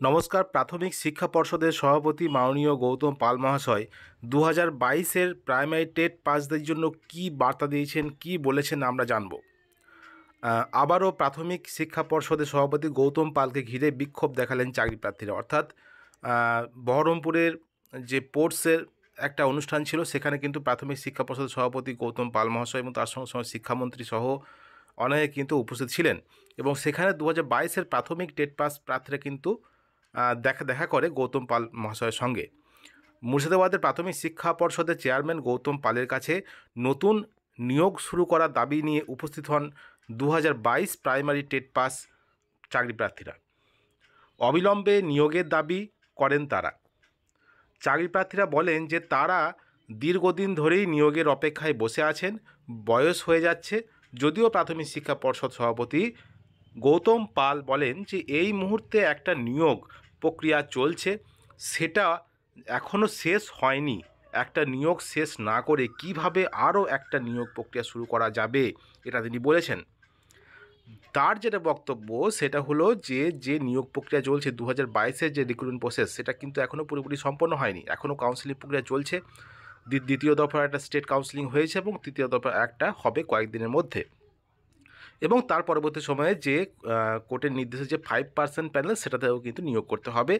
নমস্কার। প্রাথমিক শিক্ষা পর্ষদের সভাপতি মাননীয় গৌতম পাল মহাশয় 2022-এর প্রাইমারি টেট পাসদের জন্য কি বার্তা দিয়েছেন, কি বলেছেন আমরা জানব। আবারও প্রাথমিক শিক্ষা পর্ষদের সভাপতি গৌতম পালকে ঘিরে বিক্ষোভ দেখালেন চাকরি প্রার্থীরা। অর্থাৎ বহরমপুরের যে পোর্টসের একটা অনুষ্ঠান ছিল, সেখানে কিন্তু প্রাথমিক শিক্ষা পর্ষদের সভাপতি গৌতম পাল মহাশয় এবং তার সঙ্গে সঙ্গে শিক্ষামন্ত্রী সহ অনেকে কিন্তু উপস্থিত ছিলেন এবং সেখানে 2022-এর প্রাথমিক টেট পাস প্রার্থীরা কিন্তু দেখা করে গৌতম পাল মহাশয়ের সঙ্গে। মুর্শিদাবাদের প্রাথমিক শিক্ষা পর্ষদের চেয়ারম্যান গৌতম পালের কাছে নতুন নিয়োগ শুরু করার দাবি নিয়ে উপস্থিত হন 2022 প্রাইমারি টেট পাস চাকরি প্রার্থীরা। অবিলম্বে নিয়োগের দাবি করেন তারা। চাকরি প্রার্থীরা বলেন যে তারা দীর্ঘদিন ধরেই নিয়োগের অপেক্ষায় বসে আছেন, বয়স হয়ে যাচ্ছে। যদিও প্রাথমিক শিক্ষা পর্ষদ সভাপতি গৌতম পাল বলেন যে এই মুহূর্তে একটা নিয়োগ প্রক্রিয়া চলছে, সেটা এখনও শেষ হয়নি। একটা নিয়োগ শেষ না করে কিভাবে আরও একটা নিয়োগ প্রক্রিয়া শুরু করা যাবে, এটা তিনি বলেছেন। তার যেটা বক্তব্য সেটা হলো যে নিয়োগ প্রক্রিয়া চলছে 2022-এর যে রিক্রুটমেন্ট প্রসেস, সেটা কিন্তু এখনও পুরোপুরি সম্পন্ন হয়নি। এখনও কাউন্সিলিং প্রক্রিয়া চলছে। দ্বিতীয় দফার একটা স্টেট কাউন্সিলিং হয়েছে এবং তৃতীয় দফা একটা হবে কয়েকদিনের মধ্যে। এবং তার পরবর্তী সময়ে যে কোর্টের নির্দেশে যে 5% প্যানেল, সেটাতেও কিন্তু নিয়োগ করতে হবে।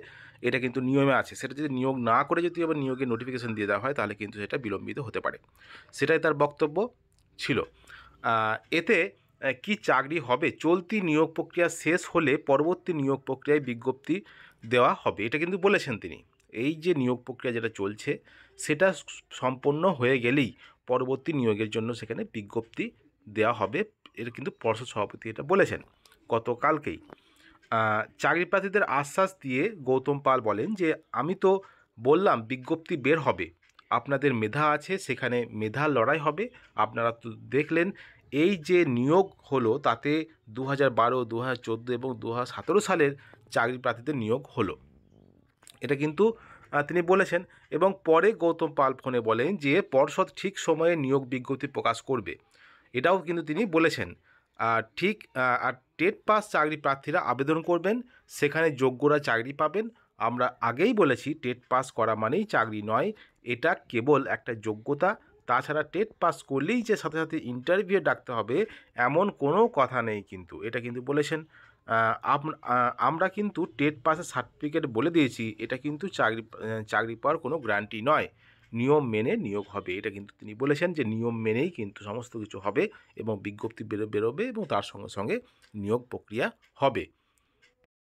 এটা কিন্তু নিয়মে আছে। সেটা যদি নিয়োগ না করে যদি আবার নিয়োগের নোটিফিকেশন দিয়ে দেওয়া হয়, তাহলে কিন্তু সেটা বিলম্বিত হতে পারে। সেটাই তার বক্তব্য ছিল। এতে কি চাকরি হবে? চলতি নিয়োগ প্রক্রিয়া শেষ হলে পরবর্তী নিয়োগ প্রক্রিয়ায় বিজ্ঞপ্তি দেওয়া হবে, এটা কিন্তু বলেছেন তিনি। এই যে নিয়োগ প্রক্রিয়া যেটা চলছে, সেটা সম্পন্ন হয়ে গেলেই পরবর্তী নিয়োগের জন্য সেখানে বিজ্ঞপ্তি দেওয়া হবে। এর কিন্তু পর্ষদ সভাপতি এটা বলেছেন গতকালকেই। চাকরি প্রার্থীদের আশ্বাস দিয়ে গৌতম পাল বলেন যে আমি তো বললাম বিজ্ঞপ্তি বের হবে, আপনাদের মেধা আছে, সেখানে মেধার লড়াই হবে। আপনারা তো দেখলেন এই যে নিয়োগ হলো, তাতে 2012, 2014 এবং 2017 সালের চাকরি প্রার্থীদের নিয়োগ হলো, এটা কিন্তু তিনি বলেছেন। এবং পরে গৌতম পাল ফোনে বলেন যে পর্ষদ ঠিক সময়ে নিয়োগ বিজ্ঞপ্তি প্রকাশ করবে, এটাও কিন্তু তিনি বলেছেন। আর টেট পাস চাকরি প্রার্থীরা আবেদন করবেন, সেখানে যোগ্যরা চাকরি পাবেন। আমরা আগেই বলেছি টেট পাস করা মানেই চাকরি নয়, এটা কেবল একটা যোগ্যতা। তাছাড়া টেট পাস করলেই যে সাথে সাথে ইন্টারভিউ ডাকতে হবে, এমন কোনো কথা নেই কিন্তু, এটা কিন্তু বলেছেন। আমরা কিন্তু টেট পাসের সার্টিফিকেট বলে দিয়েছি, এটা কিন্তু চাকরি পাওয়ার কোনো গ্যারান্টি নয়। নিয়ম মেনে নিয়োগ হবে, এটা কিন্তু তিনি বলেছেন যে নিয়ম মেনেই কিন্তু সমস্ত কিছু হবে এবং বিজ্ঞপ্তি বেরোবে এবং তার সঙ্গে সঙ্গে নিয়োগ প্রক্রিয়া হবে।